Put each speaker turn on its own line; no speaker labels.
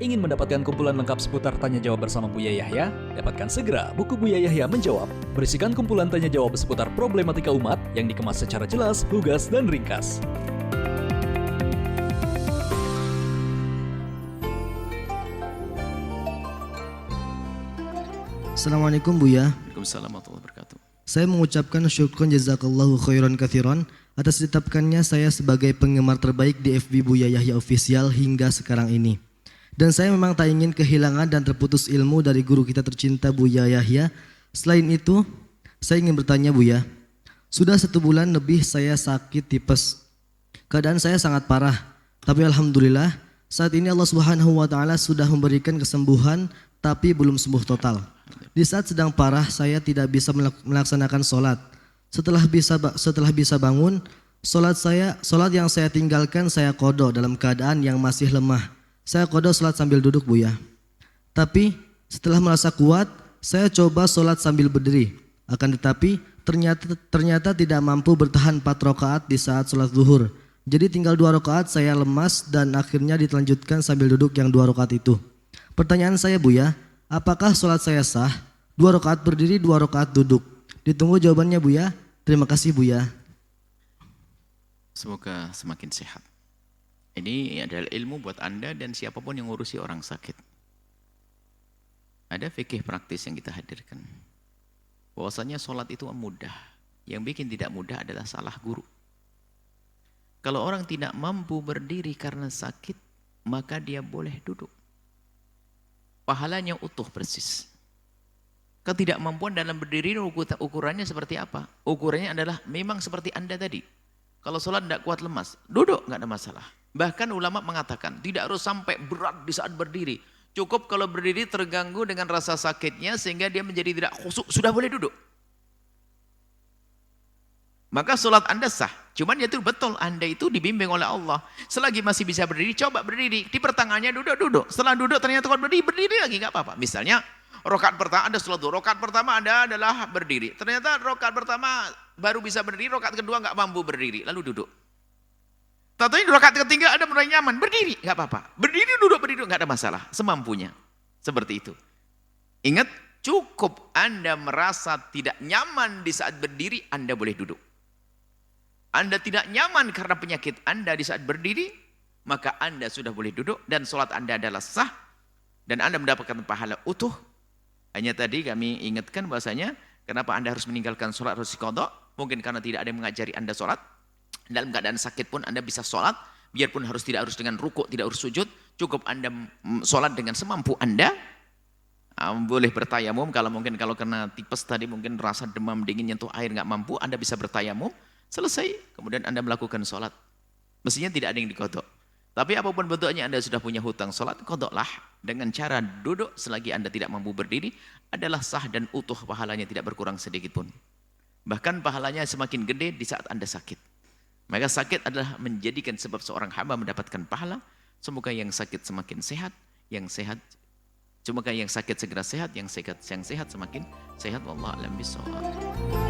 Ingin mendapatkan kumpulan lengkap seputar Tanya Jawab bersama Buya Yahya? Dapatkan segera buku Buya Yahya Menjawab, berisikan kumpulan tanya jawab seputar problematika umat yang dikemas secara jelas, lugas, dan ringkas.
Assalamualaikum Buya.
Waalaikumsalam warahmatullahi wabarakatuh.
Saya mengucapkan syukron jazakallahu khairan katsiran atas ditetapkannya saya sebagai penggemar terbaik di FB Buya Yahya Official hingga sekarang ini. Dan saya memang tak ingin kehilangan dan terputus ilmu dari guru kita tercinta Buya Yahya. Selain itu, saya ingin bertanya Buya. Sudah 1 bulan lebih saya sakit tipes. Keadaan saya sangat parah. Tapi alhamdulillah saat ini Allah Subhanahu wa taala sudah memberikan kesembuhan tapi belum sembuh total. Di saat sedang parah saya tidak bisa melaksanakan sholat. Setelah bisa bangun, sholat yang saya tinggalkan saya qadha dalam keadaan yang masih lemah. Saya qadha sholat sambil duduk Buya. Tapi setelah merasa kuat, saya coba sholat sambil berdiri. Akan tetapi ternyata tidak mampu bertahan 4 rakaat di saat sholat zuhur. Jadi tinggal 2 rakaat saya lemas dan akhirnya dilanjutkan sambil duduk yang 2 rakaat itu. Pertanyaan saya Buya, apakah sholat saya sah? 2 rakaat berdiri, 2 rakaat duduk. Ditunggu jawabannya Buya. Terima kasih Buya.
Semoga semakin sehat. Ini adalah ilmu buat Anda dan siapapun yang ngurusi orang sakit. Ada fikih praktis yang kita hadirkan. Bahwasanya sholat itu mudah. Yang bikin tidak mudah adalah salah guru. Kalau orang tidak mampu berdiri karena sakit, maka dia boleh duduk. Pahalanya utuh persis. Ketidakmampuan dalam berdiri ukurannya seperti apa? Ukurannya adalah memang seperti Anda tadi. Kalau sholat tidak kuat lemas, duduk nggak ada masalah. Bahkan ulama mengatakan tidak harus sampai berat di saat berdiri. Cukup kalau berdiri terganggu dengan rasa sakitnya sehingga dia menjadi tidak khusyuk, sudah boleh duduk. Maka sholat Anda sah. Cuman itu betul, Anda itu dibimbing oleh Allah. Selagi masih bisa berdiri, coba berdiri. Di pertengahannya duduk. Setelah duduk ternyata kalau berdiri lagi nggak apa-apa. Misalnya rakaat pertama Anda sholat dulu. Rakaat pertama Anda adalah berdiri. Ternyata rakaat pertama baru bisa berdiri, rakaat kedua nggak mampu berdiri, lalu duduk. Tentunya di rakaat ketiga Anda mulai nyaman, berdiri nggak apa-apa. Berdiri duduk nggak ada masalah, semampunya. Seperti itu. Ingat, cukup Anda merasa tidak nyaman di saat berdiri, Anda boleh duduk. Anda tidak nyaman karena penyakit Anda di saat berdiri, maka Anda sudah boleh duduk dan sholat Anda adalah sah dan Anda mendapatkan pahala utuh. Hanya tadi kami ingatkan bahasanya, kenapa Anda harus meninggalkan sholat harus qadha? Mungkin karena tidak ada yang mengajari Anda sholat. Dalam keadaan sakit pun Anda bisa sholat, biarpun tidak harus dengan rukuk, tidak harus sujud, cukup Anda sholat dengan semampu Anda. Boleh bertayamum, kalau kena tipes tadi mungkin rasa demam dingin nyentuh air nggak mampu, Anda bisa bertayamum, selesai, kemudian Anda melakukan sholat. Mestinya tidak ada yang diqadha. Tapi apapun bentuknya Anda sudah punya hutang sholat, qadhalah dengan cara duduk selagi Anda tidak mampu berdiri, adalah sah dan utuh, pahalanya tidak berkurang sedikit pun. Bahkan pahalanya semakin gede di saat Anda sakit. Maka sakit adalah menjadikan sebab seorang hamba mendapatkan pahala. Semoga yang sakit semakin sehat, semoga yang sakit segera sehat, yang sehat semakin sehat. Wallahu a'lam bishawab.